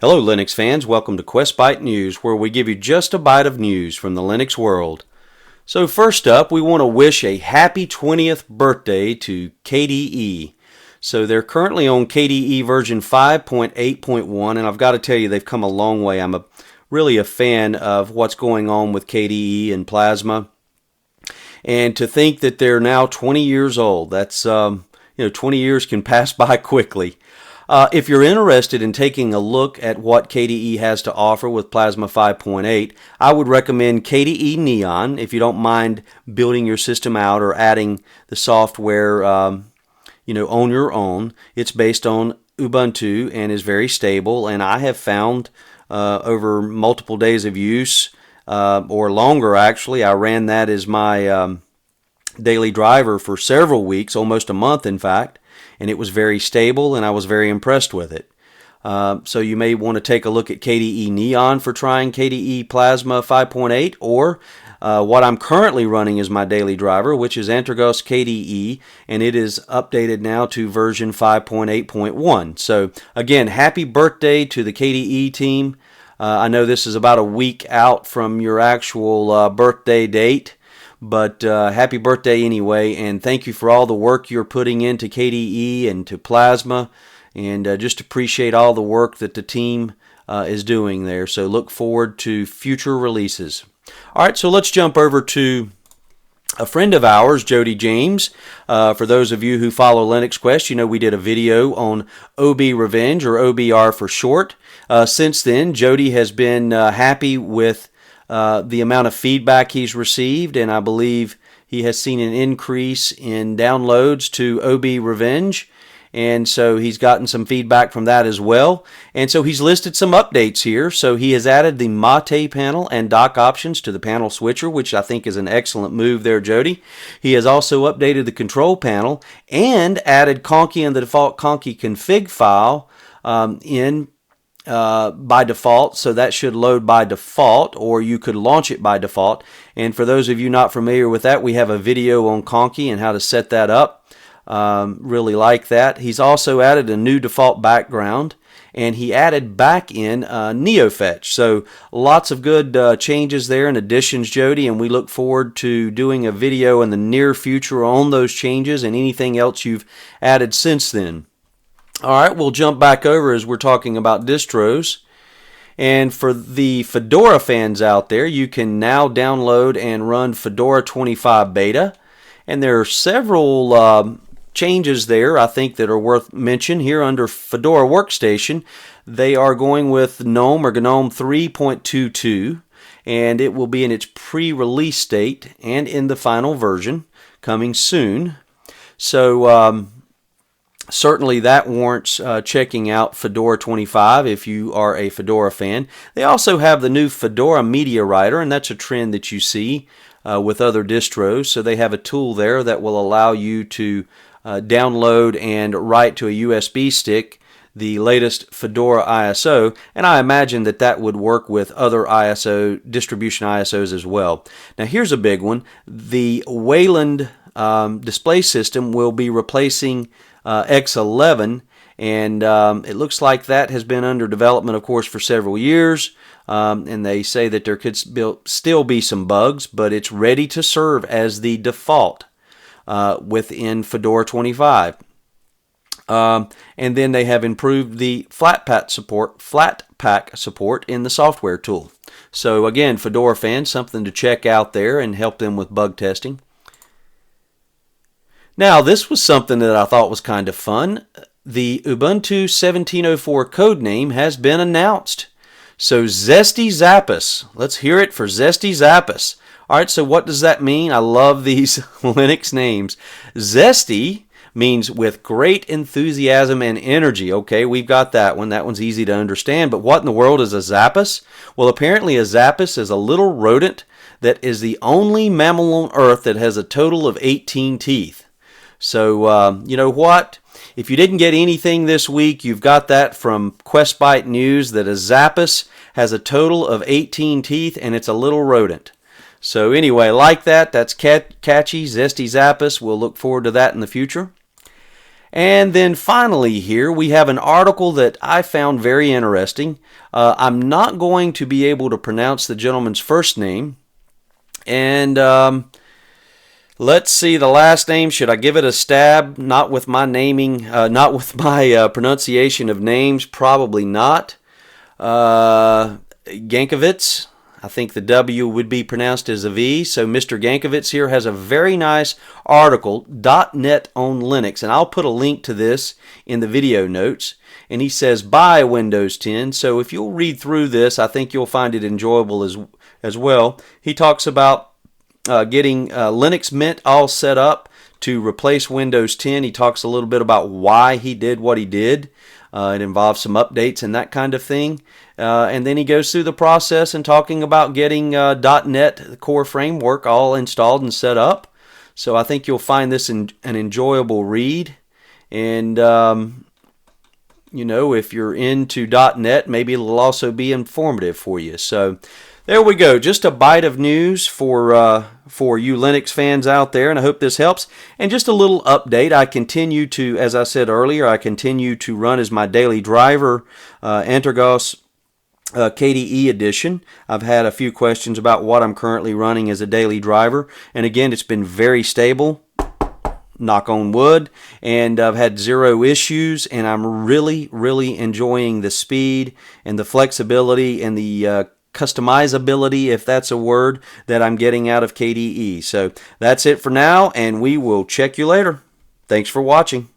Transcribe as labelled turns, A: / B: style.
A: Hello Linux fans, welcome to Byte News, where we give you just a bite of news from the Linux world. So first up, we want to wish a happy 20th birthday to KDE. So they're currently on KDE version 5.8.1, and I've got to tell you, they've come a long way. I'm really a fan of what's going on with KDE and Plasma. And to think that they're now 20 years old, that's, 20 years can pass by quickly. If you're interested in taking a look at what KDE has to offer with Plasma 5.8, I would recommend KDE Neon if you don't mind building your system out or adding the software on your own. It's based on Ubuntu and is very stable, and I have found over multiple days of use, or longer actually, I ran that as my daily driver for several weeks, almost a month in fact, and it was very stable and I was very impressed with it. So you may want to take a look at KDE Neon for trying KDE Plasma 5.8, or what I'm currently running as my daily driver, which is Antergos KDE, and it is updated now to version 5.8.1. So again, happy birthday to the KDE team. I know this is about a week out from your actual birthday date, but happy birthday anyway, and thank you for all the work you're putting into KDE and to Plasma, and just appreciate all the work that the team is doing there. So look forward to future releases. Alright, so let's jump over to a friend of ours, Jody James. For those of you who follow Linux Quest, you know we did a video on OB Revenge, or OBR for short. Since then, Jody has been happy with the amount of feedback he's received, and I believe he has seen an increase in downloads to OB Revenge, and so he's gotten some feedback from that as well. And so he's listed some updates here. So he has added the Mate panel and dock options to the panel switcher, which I think is an excellent move there, Jody. He has also updated the control panel and added Conky and the default Conky config file by default, so that should load by default, or you could launch it by default. And for those of you not familiar with that, we have a video on Conky and how to set that up. Really like that. He's also added a new default background, and he added back in NeoFetch. So lots of good changes there and additions, Jody, and we look forward to doing a video in the near future on those changes and anything else you've added since then. Alright, we'll jump back over as we're talking about distros. And for the Fedora fans out there, you can now download and run Fedora 25 beta. And there are several changes there, I think, that are worth mention here under Fedora Workstation. They are going with GNOME or GNOME 3.22, and it will be in its pre-release state and in the final version coming soon. So certainly that warrants checking out Fedora 25 if you are a Fedora fan. They also have the new Fedora Media Writer, and that's a trend that you see with other distros. So they have a tool there that will allow you to download and write to a USB stick the latest Fedora ISO, and I imagine that that would work with other ISO distribution ISOs as well. Now here's a big one. The Wayland display system will be replacing X11, and it looks like that has been under development, of course, for several years, and they say that there could still be some bugs, but it's ready to serve as the default within Fedora 25. And then they have improved the Flatpak support in the software tool. So again, Fedora fans, something to check out there and help them with bug testing. Now, this was something that I thought was kind of fun. The Ubuntu 1704 codename has been announced. So Zesty Zappus. Let's hear it for Zesty Zappus. Alright, so what does that mean? I love these Linux names. Zesty means with great enthusiasm and energy. Okay, we've got that one. That one's easy to understand. But what in the world is a Zappus? Well, apparently a Zappus is a little rodent that is the only mammal on Earth that has a total of 18 teeth. So, you know what? If you didn't get anything this week, you've got that from Byte News that a Zappus has a total of 18 teeth and it's a little rodent. So anyway, like that, that's catchy, Zesty Zappus. We'll look forward to that in the future. And then finally here we have an article that I found very interesting. I'm not going to be able to pronounce the gentleman's first name. And let's see the last name. Should I give it a stab? Not with my naming, not with my pronunciation of names. Probably not. Gankovitz. I think the W would be pronounced as a V. So Mr. Gankovitz here has a very nice article, .NET on Linux. And I'll put a link to this in the video notes. And he says, buy Windows 10. So if you'll read through this, I think you'll find it enjoyable as well. He talks about getting Linux Mint all set up to replace Windows 10. He talks a little bit about why he did what he did. It involves some updates and that kind of thing. And then he goes through the process and talking about getting .NET, the core framework, all installed and set up. So I think you'll find this an enjoyable read. And, you know, if you're into .NET, maybe it'll also be informative for you. So there we go. Just a bite of news for you Linux fans out there, and I hope this helps. And just a little update. I continue to, as I said earlier, I continue to run as my daily driver Antergos KDE edition. I've had a few questions about what I'm currently running as a daily driver, and again, it's been very stable. Knock on wood, and I've had zero issues, and I'm really enjoying the speed and the flexibility and the customizability, if that's a word, that I'm getting out of KDE. So that's it for now, and we will check you later. Thanks for watching.